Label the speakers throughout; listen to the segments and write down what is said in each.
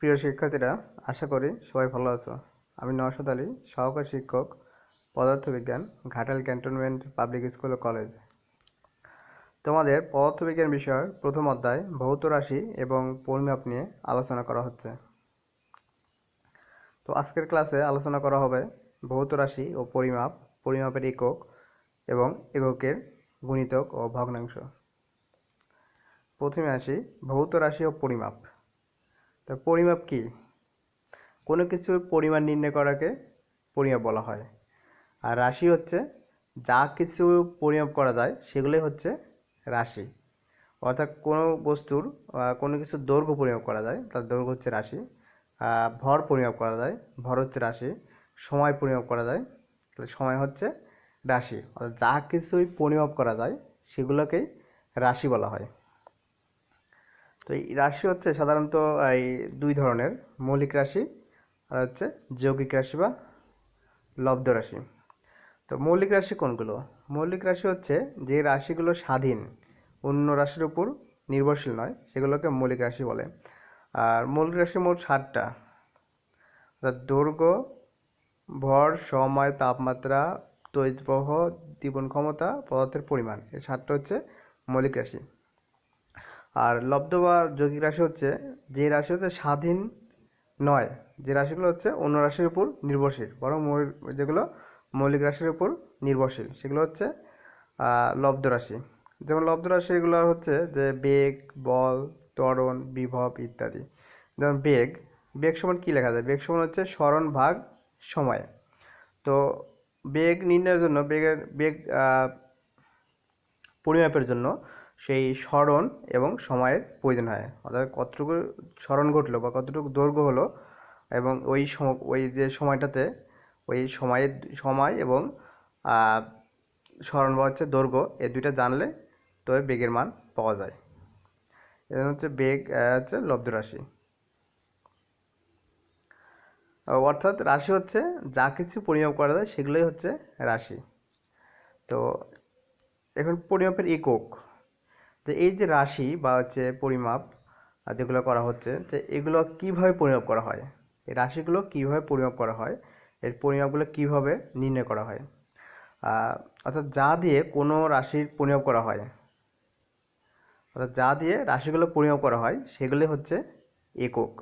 Speaker 1: প্রিয় শিক্ষার্থীরা, আশা করি সবাই ভালো আছো। আমি নওশাদ আলী, সহকারী শিক্ষক, পদার্থবিজ্ঞান, ঘাটাল ক্যান্টনমেন্ট পাবলিক স্কুল ও কলেজ। তোমাদের পদার্থবিজ্ঞান বিষয়ের প্রথম অধ্যায় ভৌত রাশি এবং পরিমাপ নিয়ে আলোচনা করা হচ্ছে। তো আজকের ক্লাসে আলোচনা করা হবে ভৌত রাশি ও পরিমাপ, পরিমাপের একক এবং এককের গুণিতক ও ভগ্নাংশ। প্রথমে আসি ভৌত রাশি ও পরিমাপ। তো পরিমাপ কি? কোনো কিছুর পরিমাণ নির্ণয় করাকে পরিমাপ বলা হয়। আর রাশি হচ্ছে যা কিছু পরিমাপ করা যায় সেগুলোই হচ্ছে রাশি। অর্থাৎ কোনো বস্তুর কোনো কিছুর দৈর্ঘ্য পরিমাপ করা যায়, তার দৈর্ঘ্য হচ্ছে রাশি। ভর পরিমাপ করা যায়, ভর হচ্ছে রাশি। সময় পরিমাপ করা যায়, তাহলে সময় হচ্ছে রাশি। অর্থাৎ যা কিছুই পরিমাপ করা যায় সেগুলোকেই রাশি বলা হয়। তো এই রাশি হচ্ছে সাধারণত এই দুই ধরনের, মৌলিক রাশি আর হচ্ছে যৌগিক রাশি বা লব্ধ রাশি। তো মৌলিক রাশি কোনগুলো? মৌলিক রাশি হচ্ছে যে রাশিগুলো স্বাধীন, অন্য রাশির উপর নির্ভরশীল নয়, সেগুলোকে মৌলিক রাশি বলে। আর মৌলিক রাশি মোট 7টা। অর্থাৎ দৈর্ঘ্য, ভর, সময়, তাপমাত্রা, তড়িৎ প্রবাহ, দীপন ক্ষমতা, পদার্থের পরিমাণ, এই 7টা হচ্ছে মৌলিক রাশি। আর লব্ধ বা যৌগিক রাশি হচ্ছে যে রাশি হচ্ছে স্বাধীন নয়, যে রাশিগুলো হচ্ছে অন্য রাশির উপর নির্ভরশীল, বরং যেগুলো মৌলিক রাশির উপর নির্ভরশীল সেগুলো হচ্ছে লব্ধ রাশি। যেমন লব্ধ রাশি এগুলো হচ্ছে যে বেগ, বল, ত্বরণ, বিভব ইত্যাদি। যেমন বেগ, বেগ সমান কী লেখা যায়? বেগ সমান হচ্ছে সরণ ভাগ সময়। তো বেগ নির্ণয়ের জন্য বেগ পরিমাপের জন্য সেই সরণ এবং সময়ের প্রয়োজন হয়। অর্থাৎ কতটুকু সরণ ঘটলো বা কতটুকু দৈর্ঘ্য হলো এবং ওই যে সময়টাতে ওই সময় এবং সরণ বা হচ্ছে দৈর্ঘ্য, এই দুইটা জানলে তবে বেগের মান পাওয়া যায়। এজন্য হচ্ছে বেগ হচ্ছে লব্ধ রাশি। অর্থাৎ রাশি হচ্ছে যা কিছু পরিমাপ করা যায় সেগুলোই হচ্ছে রাশি। তো এখন পরিমাপের একক, যে এই যে রাশি বা হচ্ছে পরিমাপ যেগুলো করা হচ্ছে, তো এগুলো কিভাবে পরিমাপ করা হয়, এই রাশিগুলো কিভাবে পরিমাপ করা হয়, এর পরিমাপগুলো কিভাবে নির্ণয় করা হয়। অর্থাৎ যা দিয়ে কোনো রাশির পরিমাপ করা হয়, অর্থাৎ যা দিয়ে রাশিগুলো পরিমাপ করা হয় সেগুলি হচ্ছে একক।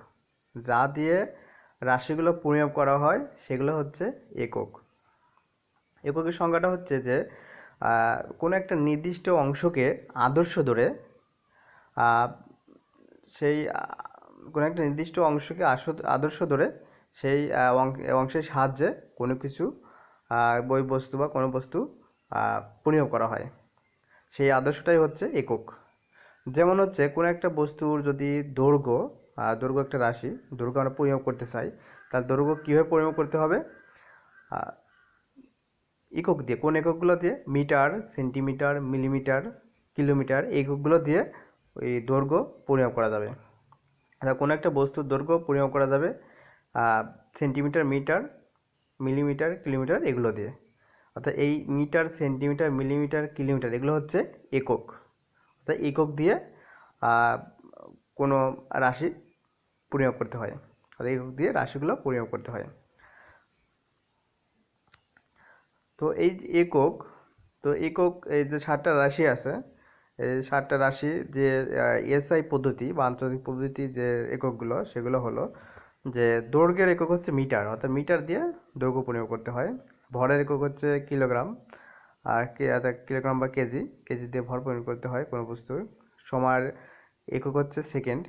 Speaker 1: যা দিয়ে রাশিগুলো পরিমাপ করা হয় সেগুলো হচ্ছে একক। এককের সংজ্ঞাটা হচ্ছে যে কোনো একটা নির্দিষ্ট অংশকে আদর্শ ধরে সেই কোনো একটা নির্দিষ্ট অংশকে আদর্শ ধরে সেই অংশের সাহায্যে কোনো কিছু বস্তু বা কোনো বস্তু পরিমাপ করা হয়, সেই আদর্শটাই হচ্ছে একক। যেমন হচ্ছে কোনো একটা বস্তুর যদি দৈর্ঘ্য একটা রাশি, দৈর্ঘ্য আমরা পরিমাপ করতে চাই, তার দৈর্ঘ্য কীভাবে পরিমাপ করতে হবে? একক দিয়ে। কোন এককগুলো দিয়ে? মিটার, সেন্টিমিটার, মিলিমিটার, কিলোমিটার, এই এককগুলো দিয়ে ওই দৈর্ঘ্য পরিমাপ করা যাবে। অর্থাৎ কোনো একটা বস্তুর দৈর্ঘ্য পরিমাপ করা যাবে সেন্টিমিটার, মিটার, মিলিমিটার, কিলোমিটার এগুলো দিয়ে। অর্থাৎ এই মিটার, সেন্টিমিটার, মিলিমিটার, কিলোমিটার এগুলো হচ্ছে একক। অর্থাৎ একক দিয়ে কোনো রাশি পরিমাপ করতে হয়, অর্থাৎ একক দিয়ে রাশিগুলো পরিমাপ করতে হয়। তো এই যে একক, তো একক এই যে 7টা রাশি আছে, এই 7টা রাশি যে এসআই পদ্ধতি বা আন্তর্জাতিক পদ্ধতি যে এককগুলো সেগুলো হলো যে দৈর্ঘ্যের একক হচ্ছে মিটার, অর্থাৎ মিটার দিয়ে দৈর্ঘ্য পরিমাপ করতে হয়। ভরের একক হচ্ছে কিলোগ্রাম, আর কিলোগ্রাম বা কেজি, কেজি দিয়ে ভর পরিমাপ করতে হয় কোনো বস্তুর। সময়ের একক হচ্ছে সেকেন্ড।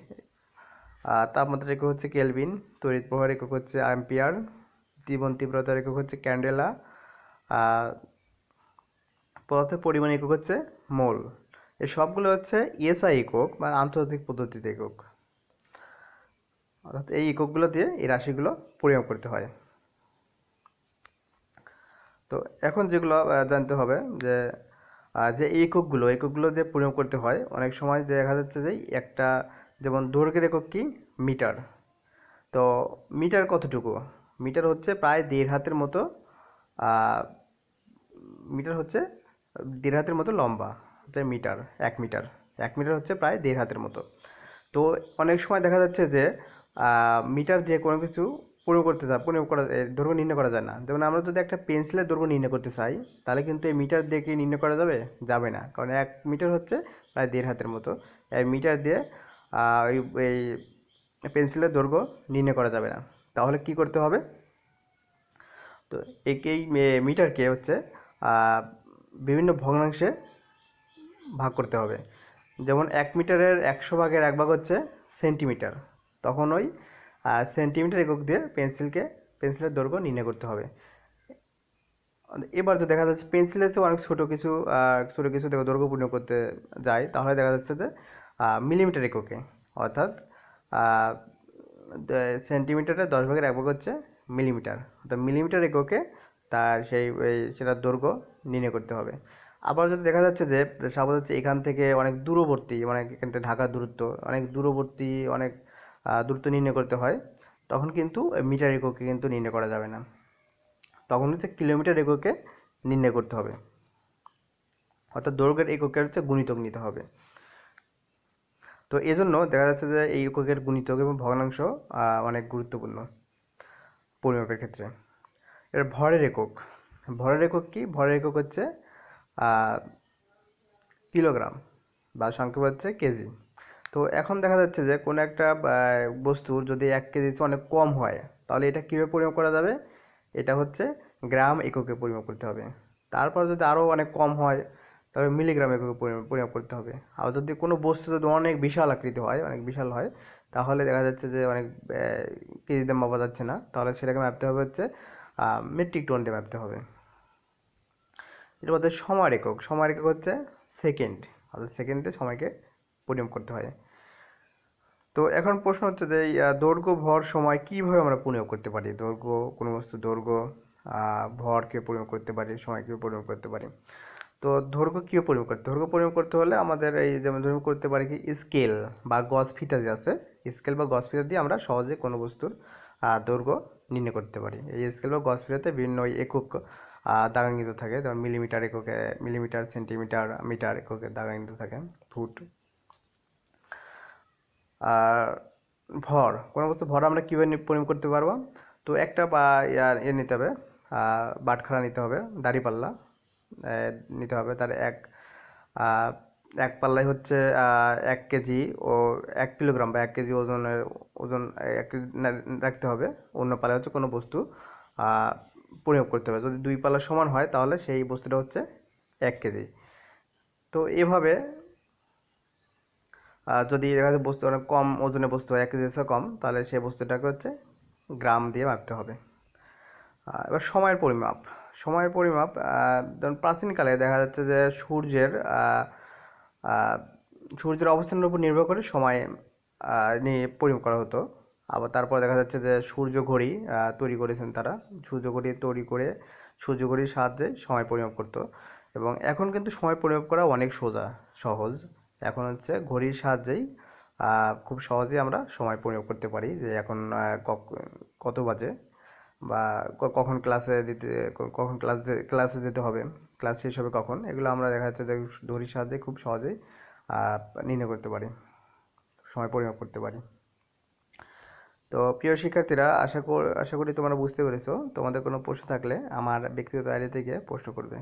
Speaker 1: তাপমাত্রার একক হচ্ছে কেলভিন। তড়িৎ প্রবাহের একক হচ্ছে অ্যাম্পিয়ার। দীপন তীব্রতার একক হচ্ছে ক্যান্ডেলা। পদার্থের পরিমাণ একক হচ্ছে মোল। এই সবগুলো হচ্ছে এসআই একক বা আন্তর্জাতিক পদ্ধতিতে একক। অর্থাৎ এই এককগুলো দিয়ে এই রাশিগুলো পরিমাপ করতে হয়। তো এখন যেগুলো জানতে হবে যে যে এককগুলো যে পরিমাপ করতে হয়, অনেক সময় দেখা যাচ্ছে যে একটা, যেমন দৈর্ঘ্যের একক কি? মিটার। তো মিটার কতটুকু? মিটার হচ্ছে প্রায় 1.5 হাতের মতো, মিটার হচ্ছে 1.5 হাতের মতো লম্বা হচ্ছে মিটার। 1 মিটার হচ্ছে প্রায় 1.5 হাতের মতো। তো অনেক সময় দেখা যাচ্ছে যে মিটার দিয়ে কোনো কিছু পরিমাপ করতে চাই, পরিমাপ করা দৈর্ঘ্য নির্ণয় করা যায় না। যেমন আমরা যদি একটা পেন্সিলের দৈর্ঘ্য নির্ণয় করতে চাই, তাহলে কিন্তু এই মিটার দিয়ে কি নির্ণয় করা যাবে? যাবে না, কারণ 1 মিটার হচ্ছে প্রায় 1.5 হাতের মতো। এই মিটার দিয়ে ওই এই পেন্সিলের দৈর্ঘ্য নির্ণয় করা যাবে না। তাহলে কি করতে হবে? তো এই মিটারকে হচ্ছে বিভিন্ন ভগ্নাংশে ভাগ করতে হবে। যেমন 1 মিটারের 100 ভাগের 1 ভাগ হচ্ছে সেন্টিমিটার। তখন ওই সেন্টিমিটার একক দিয়ে পেন্সিলের দৈর্ঘ্য নির্ণয় করতে হবে। এবার তো দেখা যাচ্ছে পেন্সিলের চেয়ে অনেক ছোটো কিছু দৈর্ঘ্য পূরণ করতে যায়, তাহলে দেখা যাচ্ছে যে মিলিমিটার এককে, অর্থাৎ সেন্টিমিটারের 10 ভাগের 1 ভাগ হচ্ছে মিলিমিটার, অর্থাৎ মিলিমিটার এককে তার সেটার দৈর্ঘ্য নির্ণয় করতে হবে। আবার যদি দেখা যাচ্ছে যে সাপোজ হচ্ছে এখান থেকে অনেক দূরবর্তী, মানে এখান থেকে ঢাকার দূরত্ব অনেক দূরবর্তী, অনেক দূরত্ব নির্ণয় করতে হয়, তখন কিন্তু মিটার এককে কিন্তু নির্ণয় করা যাবে না, তখন হচ্ছে কিলোমিটার এককে নির্ণয় করতে হবে, অর্থাৎ দৈর্ঘ্যের এককের হচ্ছে গুণিতক নিতে হবে। তো এজন্য দেখা যাচ্ছে যে এই এককের গুণিতক এবং ভগ্নাংশ অনেক গুরুত্বপূর্ণ পরিমাপের ক্ষেত্রে। এর ভরের একক কি? ভরের একক হচ্ছে কিলোগ্রাম, বা সংক্ষেপে হচ্ছে কেজি। তো এখন দেখা যাচ্ছে যে কোনো একটা বস্তুর যদি 1 কেজি অনেক কম হয়, তাহলে এটা কীভাবে পরিমাপ করা যাবে? এটা হচ্ছে গ্রাম এককে পরিমাপ করতে হবে। তারপর যদি আরও অনেক কম হয়, তবে মিলিগ্রাম এককে পরিমাপ করতে হবে। আর যদি কোনো বস্তু যদি অনেক বিশাল আকৃতি হয়, অনেক বিশাল হয়, তাহলে দেখা যাচ্ছে যে অনেক কেজিতে মাপা যাচ্ছে না, তাহলে সেটাকে মাপতে হবে হচ্ছে মেট্রিক টন দিয়ে মাপতে হবে। এর মধ্যে সময়ের একক হচ্ছে সেকেন্ড, অর্থাৎ সেকেন্ডে সময়কে পরিমাপ করতে হয়। তো এখন প্রশ্ন হচ্ছে যে দৈর্ঘ্য, ভর, সময় কীভাবে আমরা পরিমাপ করতে পারি? দৈর্ঘ্য, কোনো বস্তুর দৈর্ঘ্য, ভরকে পরিমাপ করতে পারি, সময়কে পরিমাপ করতে পারি। তো দৈর্ঘ্য পরিমাপ করতে হলে আমাদের এই যেমন ধরুন করতে পারি কি স্কেল বা গজ ফিতা যে আছে, স্কেল বা গজ ফিতা দিয়ে আমরা সহজে কোনো বস্তুর দৈর্ঘ্য নির্ণয় করতে পারি। এই স্কেল বা গজ ফিতাতে বিভিন্ন একক দাগাঙ্কিত থাকে, যেমন মিলিমিটার এককে, মিলিমিটার, সেন্টিমিটার, মিটার এককে দাগাঙ্কিত থাকে, ফুট। আর কোনো বস্তু ভর আমরা কীভাবে পরিমাপ করতে পারবো? তো একটা বা নিতে হবে, বাটখারা নিতে হবে, দাঁড়িপাল্লা নিতে হবে, তার এক পাল্লায় হচ্ছে 1 কেজি ও 1 কিলোগ্রাম বা 1 কেজি ওজন 1 কেজি রাখতে হবে। অন্য পাল্লায় হচ্ছে কোনো বস্তু পরিমাপ করতে হবে। যদি 2 পাল্লা সমান হয়, তাহলে সেই বস্তুটা হচ্ছে 1 কেজি। তো এভাবে যদি দেখা যাচ্ছে বস্তু অনেক কম ওজনের বস্তু হয়, 1 কেজির চেয়ে কম, তাহলে সেই বস্তুটাকে হচ্ছে গ্রাম দিয়ে মাপতে হবে। এবার সময়ের পরিমাপ যেমন প্রাচীনকালে দেখা যাচ্ছে যে সূর্যের অবস্থানের উপর নির্ভর করে সময় নিয়ে পরিমাপ করা হতো। আবার তারপর দেখা যাচ্ছে যে সূর্য ঘড়ি তৈরি করেছেন তারা, সূর্য ঘড়ি তৈরি করে সূর্য ঘড়ির সাহায্যে সময় পরিমাপ করতো। এবং এখন কিন্তু সময় পরিমাপ করা অনেক সহজ। এখন হচ্ছে ঘড়ির সাহায্যেই খুব সহজেই আমরা সময় পরিমাপ করতে পারি, যে এখন কত বাজে, বা কখন ক্লাসে যেতে হবে, ক্লাস শেষ হবে কখন, এগুলো আমরা দেখা যাচ্ছে যে ঘড়ির সাহায্যে খুব সহজেই নির্ণয় করতে পারি, সময় পরিমাপ করতে পারি। তো প্রিয় শিক্ষার্থীরা, আশা করি তোমরা বুঝতে পেরেছো। তোমাদের কোনো প্রশ্ন থাকলে আমার ব্যক্তিগত আইডি থেকে প্রশ্ন করবে।